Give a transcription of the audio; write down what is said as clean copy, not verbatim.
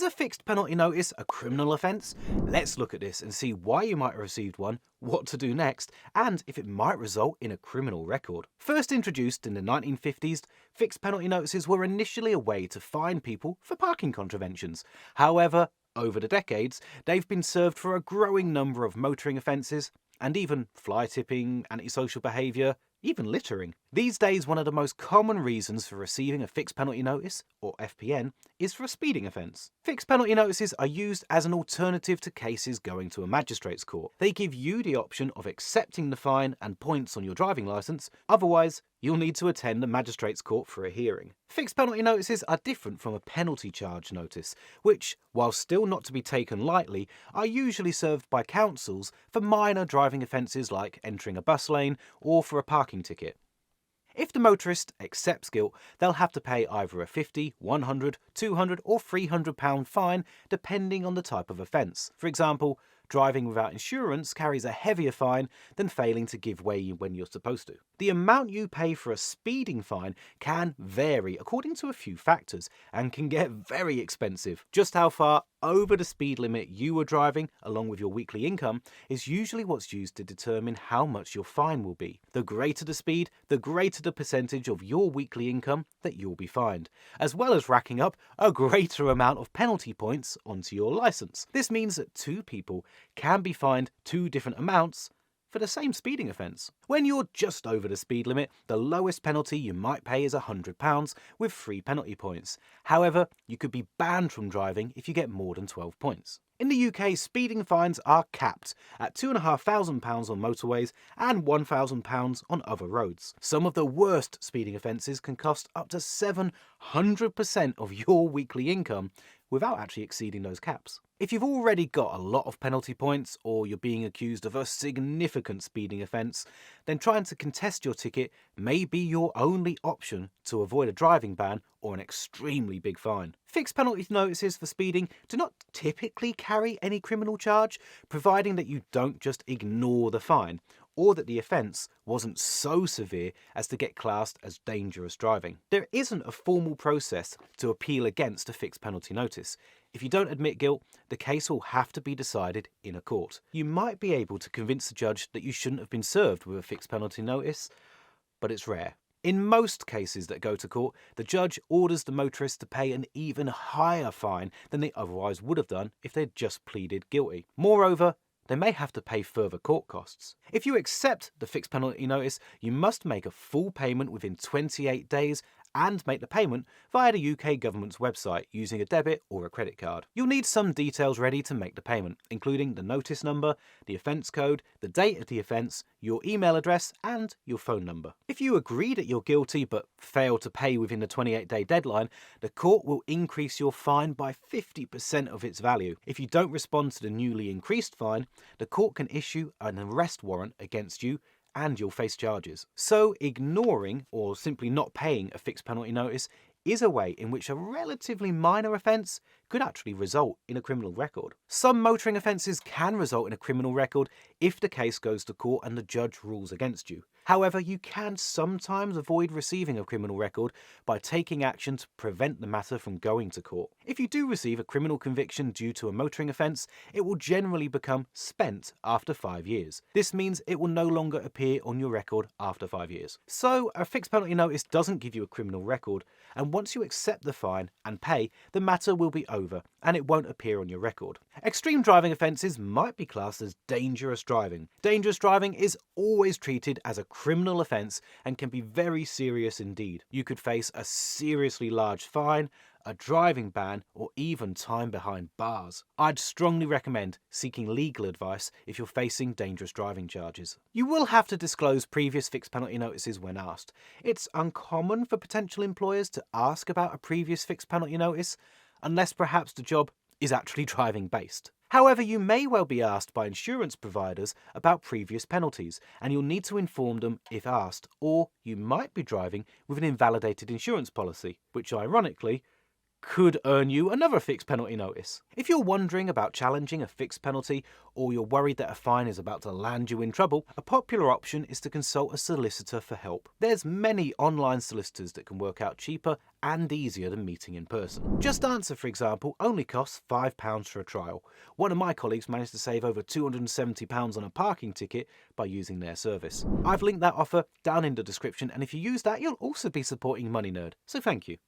a fixed penalty notice a criminal offence? Let's look at this and see why you might have received one, what to do next, and if it might result in a criminal record. First introduced in the 1950s, fixed penalty notices were initially a way to fine people for parking contraventions. However, over the decades, they've been served for a growing number of motoring offences, and even fly tipping, antisocial behaviour, even littering. These days, one of the most common reasons for receiving a fixed penalty notice, or FPN, is for a speeding offence. Fixed penalty notices are used as an alternative to cases going to a magistrate's court. They give you the option of accepting the fine and points on your driving licence, otherwise you'll need to attend the magistrate's court for a hearing. Fixed penalty notices are different from a penalty charge notice, which, while still not to be taken lightly, are usually served by councils for minor driving offences like entering a bus lane or for a parking ticket. If the motorist accepts guilt, they'll have to pay either a £50, £100, £200 or £300 fine depending on the type of offence. For example, driving without insurance carries a heavier fine than failing to give way when you're supposed to. The amount you pay for a speeding fine can vary according to a few factors and can get very expensive. Just how far over the speed limit you were driving, along with your weekly income, is usually what's used to determine how much your fine will be. The greater the speed, the greater the percentage of your weekly income that you'll be fined, as well as racking up a greater amount of penalty points onto your licence. This means that two people can be fined two different amounts for the same speeding offence. When you're just over the speed limit, the lowest penalty you might pay is £100 with 3 penalty points. However, you could be banned from driving if you get more than 12 points. In the UK, speeding fines are capped at £2,500 on motorways and £1,000 on other roads. Some of the worst speeding offences can cost up to 700% of your weekly income without actually exceeding those caps. If you've already got a lot of penalty points or you're being accused of a significant speeding offence, then trying to contest your ticket may be your only option to avoid a driving ban or an extremely big fine. Fixed penalty notices for speeding do not typically carry any criminal charge, providing that you don't just ignore the fine, or that the offence wasn't so severe as to get classed as dangerous driving. There isn't a formal process to appeal against a fixed penalty notice. If you don't admit guilt, the case will have to be decided in a court. You might be able to convince the judge that you shouldn't have been served with a fixed penalty notice, but it's rare. In most cases that go to court, the judge orders the motorist to pay an even higher fine than they otherwise would have done if they'd just pleaded guilty. Moreover, they may have to pay further court costs. If you accept the fixed penalty notice, you must make a full payment within 28 days and make the payment via the UK government's website using a debit or a credit card. You'll need some details ready to make the payment, including the notice number, the offence code, the date of the offence, your email address and your phone number. If you agree that you're guilty but fail to pay within the 28-day deadline, the court will increase your fine by 50% of its value. If you don't respond to the newly increased fine, the court can issue an arrest warrant against you and you'll face charges. So ignoring or simply not paying a fixed penalty notice is a way in which a relatively minor offence could actually result in a criminal record. Some motoring offences can result in a criminal record if the case goes to court and the judge rules against you. However, you can sometimes avoid receiving a criminal record by taking action to prevent the matter from going to court. If you do receive a criminal conviction due to a motoring offence, it will generally become spent after 5 years. This means it will no longer appear on your record after 5 years. So, a fixed penalty notice doesn't give you a criminal record, and once you accept the fine and pay, the matter will be over and it won't appear on your record. Extreme driving offences might be classed as dangerous driving. Dangerous driving is always treated as a criminal offence and can be very serious indeed. You could face a seriously large fine, a driving ban, or even time behind bars. I'd strongly recommend seeking legal advice if you're facing dangerous driving charges. You will have to disclose previous fixed penalty notices when asked. It's uncommon for potential employers to ask about a previous fixed penalty notice, unless perhaps the job is actually driving based. However, you may well be asked by insurance providers about previous penalties, and you'll need to inform them if asked, or you might be driving with an invalidated insurance policy, which ironically could earn you another fixed penalty notice. If you're wondering about challenging a fixed penalty, or you're worried that a fine is about to land you in trouble, a popular option is to consult a solicitor for help. There's many online solicitors that can work out cheaper and easier than meeting in person. JustAnswer, for example, only costs £5 for a trial. One of my colleagues managed to save over £270 on a parking ticket by using their service. I've linked that offer down in the description, and if you use that, you'll also be supporting Money Nerd, so thank you.